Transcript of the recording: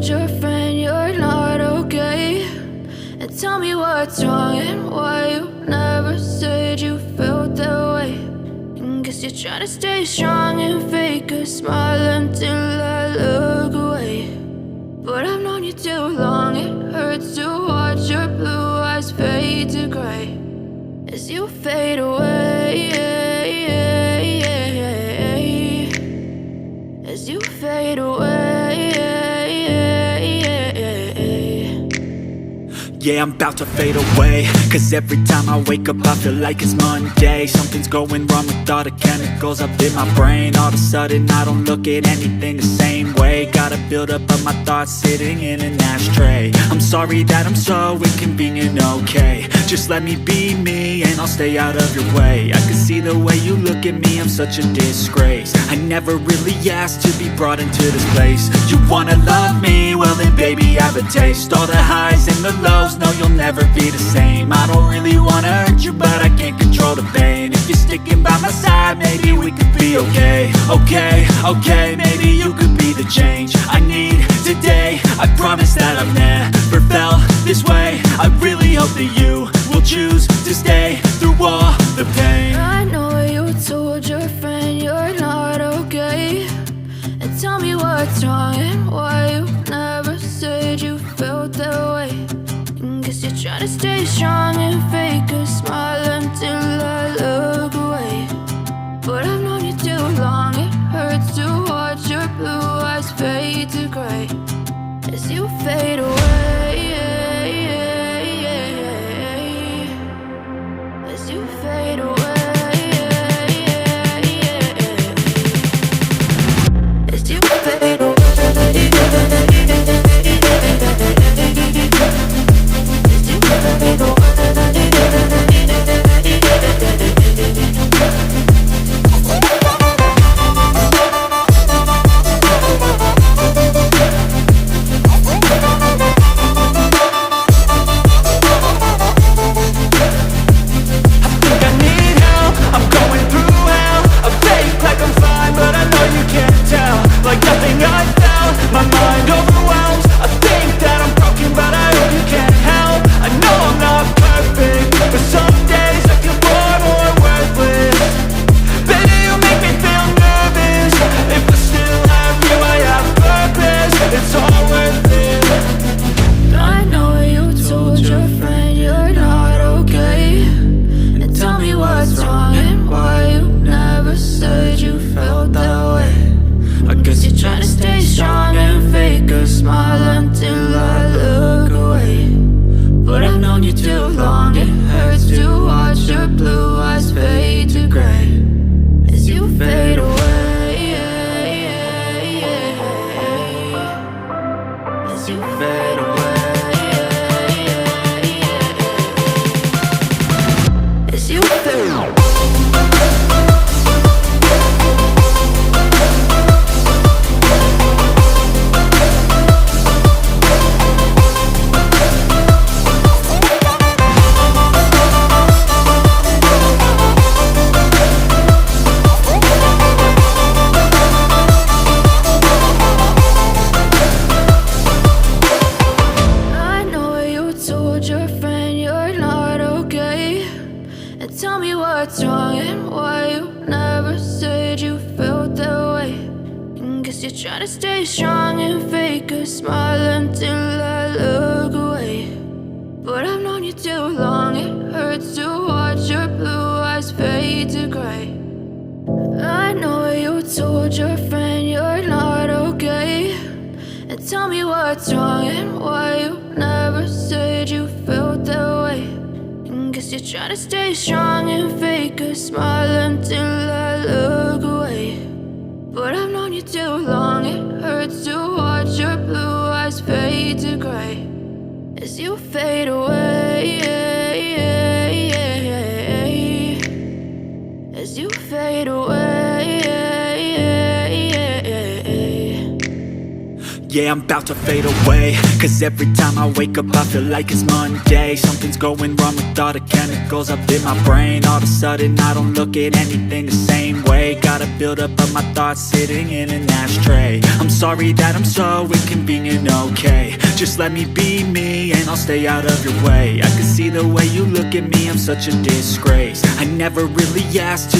told your friend you're not okay? And tell me what's wrong and why you never said you felt that way. And guess you're trying to stay strong and fake a smile until I look away. But I've known you too long, it hurts to watch your blue eyes fade to gray as you fade away, as you fade away. Yeah, I'm about to fade away, cause every time I wake up I feel like it's Monday. Something's going wrong with all the chemicals up in my brain. All of a sudden I don't look at anything the same way. Got a buildup of my thoughts sitting in an ashtray. I'm sorry that I'm so inconvenient, okay? Just let me be me and I'll stay out of your way. I can see the way you look at me, I'm such a disgrace. I never really asked to be brought into this place. You wanna love me? Well then baby have a taste. All the highs and the lows, no you'll never be the same. I don't really wanna hurt you but I can't control the pain. If you're sticking by my side maybe we could be okay. Okay, maybe you could be the change I need today. I promise that I've never felt this way. I really hope that you will choose to stay through all the pain. I know you told your friend you're not okay. And tell me what's wrong and why you never said you felt that way. And guess you're trying to stay strong and fake a smile until I look away. But I've known you too long, it hurts to watch your blue eyes fade to gray as you fade away, as you fade away, as you fade away. Yeah, I'm about to fade away, cause every time I wake up I feel like it's Monday. Something's going wrong with all the chemicals up in my brain. All of a sudden I don't look at anything the same way. Got a buildup of my thoughts sitting in an ashtray. I'm sorry that I'm so inconvenient, okay. Just let me be me and I'll stay out of your way. I can see the way you look at me, I'm such a disgrace. I never really asked to